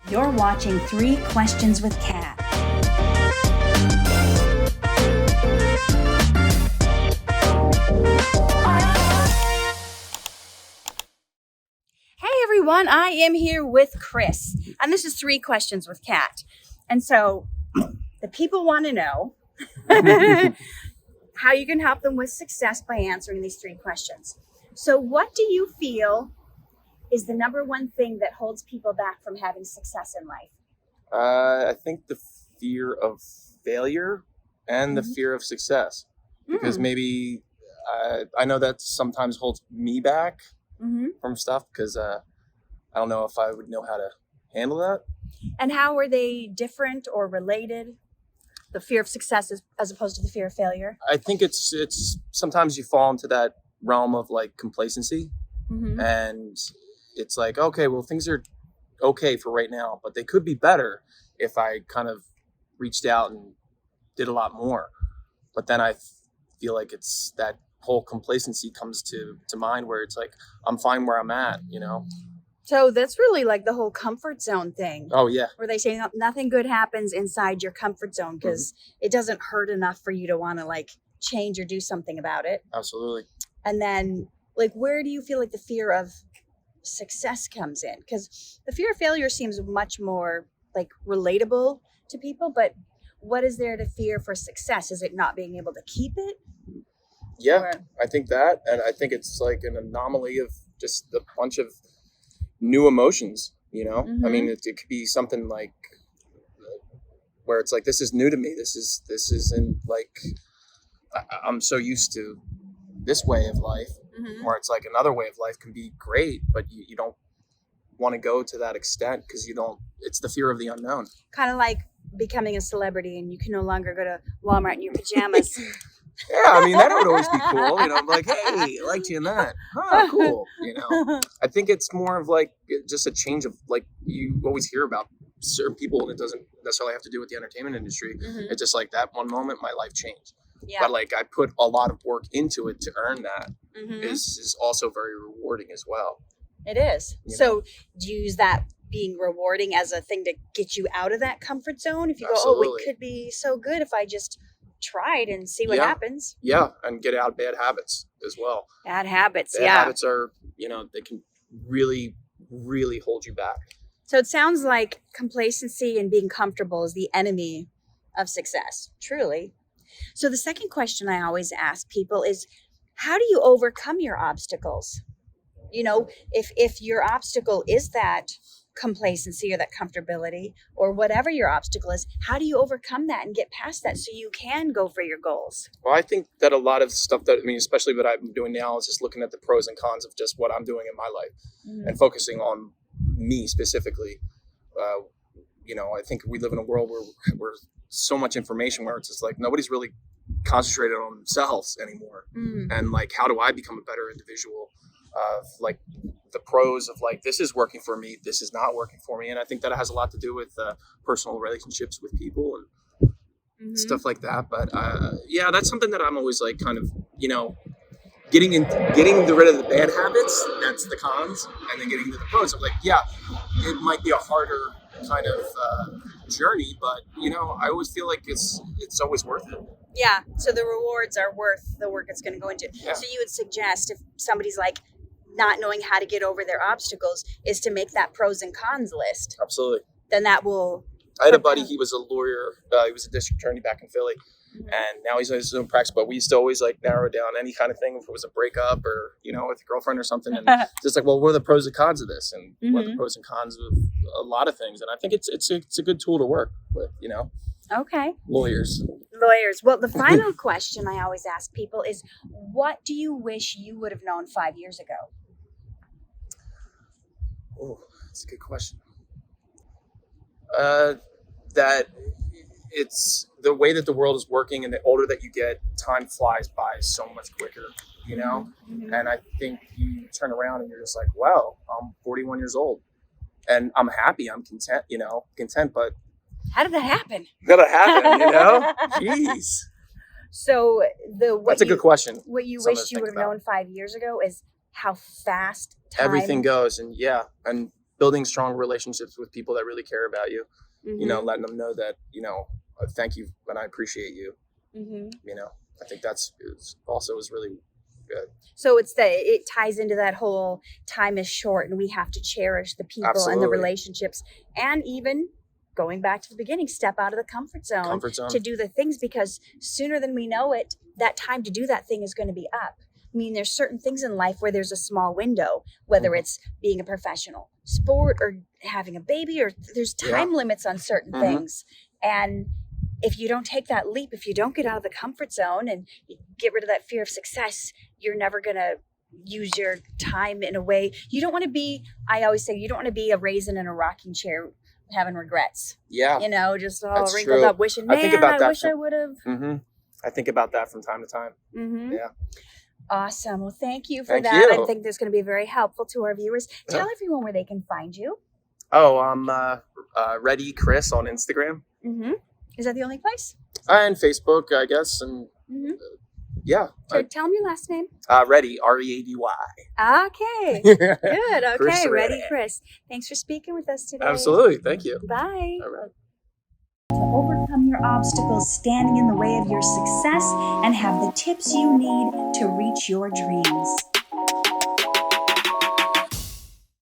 You're watching 3 Questions with Kat. Hey everyone, I am here with Chris, and this is 3 Questions with Kat. And so the people want to know how you can help them with success by answering these 3 questions. So what do you feel is the number one thing that holds people back from having success in life? I think the fear of failure and the fear of success, because maybe I know that sometimes holds me back from stuff because I don't know if I would know how to handle that. And how are they different or related? The fear of success as opposed to the fear of failure? I think it's sometimes you fall into that realm of like complacency, and it's like, okay, well, things are okay for right now, but they could be better if I kind of reached out and did a lot more. But then I feel like it's that whole complacency comes to mind where it's like, I'm fine where I'm at, you know? So that's really like the whole comfort zone thing. Oh, yeah. Where they say nothing good happens inside your comfort zone because it doesn't hurt enough for you to want to like change or do something about it. Absolutely. And then like, where do you feel like the fear of success comes in? Because the fear of failure seems much more like relatable to people, but what is there to fear for success? Is it not being able to keep it? Yeah, Or... I think that, and I think it's like an anomaly of just a bunch of new emotions, you know? I mean, it could be something like where it's like, this is new to me. This isn't like, I'm so used to this way of life, where it's like another way of life can be great, but you don't want to go to that extent because it's the fear of the unknown. Kind of like becoming a celebrity and you can no longer go to Walmart in your pajamas. Yeah, I mean, that would always be cool, you know, like, hey, I liked you in that. Huh, cool, you know. I think it's more of like just a change of, like, you always hear about certain people and it doesn't necessarily have to do with the entertainment industry. It's just like that one moment my life changed. Yeah. But like I put a lot of work into it to earn that is also very rewarding as well. It is. So do you use that being rewarding as a thing to get you out of that comfort zone? If you Absolutely. go, it could be so good if I just tried and see what happens. Yeah, and get out bad habits as well. Bad habits, bad habits are, you know, they can really, really hold you back. So it sounds like complacency and being comfortable is the enemy of success, truly. So the second question I always ask people is, how do you overcome your obstacles? You know, if your obstacle is that complacency or that comfortability or whatever your obstacle is, how do you overcome that and get past that so you can go for your goals? Well, I think that a lot of stuff that, I mean, especially what I'm doing now is just looking at the pros and cons of just what I'm doing in my life and focusing on me specifically. You know, I think we live in a world where we're so much information where it's just like nobody's really concentrated on themselves anymore. And like, how do I become a better individual? Like the pros of like, this is working for me, this is not working for me. And I think that has a lot to do with personal relationships with people and stuff like that. But yeah, that's something that I'm always like kind of, you know, getting rid of the bad habits, that's the cons, and then getting to the pros. I'm like, yeah, it might be a harder kind of journey, but you know, I always feel like it's always worth it. Yeah, so the rewards are worth the work it's going to go into. Yeah. So you would suggest if somebody's like not knowing how to get over their obstacles is to make that pros and cons list. Absolutely. Then that will... I had a buddy, he was a lawyer, he was a district attorney back in Philly, and now he's in his own practice, but we used to always like narrow down any kind of thing if it was a breakup or, you know, with a girlfriend or something, and just like, well, what are the pros and cons of this, and what are the pros and cons of a lot of things, and I think it's a good tool to work with, you know. Okay. Lawyers. Well, the final question I always ask people is, what do you wish you would have known 5 years ago? Oh, that's a good question. That it's the way that the world is working, and the older that you get, time flies by so much quicker, you know? And I think you turn around and you're just like, wow, I'm 41 years old and I'm happy, I'm content, but how did that happen? You know? Jeez. So that's a good question. What you wish you would have known 5 years ago is how fast everything goes, and yeah, and building strong relationships with people that really care about you. Mhm. You know, letting them know that, thank you and I appreciate you. Mhm. I think that's also is really good. So it ties into that whole time is short and we have to cherish the people and the Absolutely. relationships, and even going back to the beginning, step out of the comfort zone Comfort to zone. do the things, because sooner than we know it, that time to do that thing is going to be up. I mean, there's certain things in life where there's a small window, whether Mhm. it's being a professional sport or having a baby, or there's time limits on certain Mhm. things. And if you don't take that leap, if you don't get out of the comfort zone and you get rid of that fear of success, you're never going to use your time in a way. You don't want to be, I always say, you don't want to be a raisin in a rocking chair having regrets. Yeah, Just all that's wrinkled true. up, wishing, I think man, about I that wish I would have. I think about that from time to time. Mm-hmm. Yeah. Awesome. Well, thank you for Thank that. I you. think that's going to be very helpful to our viewers. Yeah. Tell everyone where they can find you. Oh, I'm Ready Chris on Instagram Mm-hmm. Is that the only place? and Facebook, I guess, and Mm-hmm. yeah, So tell them your last name. Ready, Ready. Okay. Good. Okay. Chris Ready, Ready. Chris. Thanks for speaking with us today. Absolutely, thank you. Bye. All right. To overcome your obstacles standing in the way of your success and have the tips you need to reach your dreams.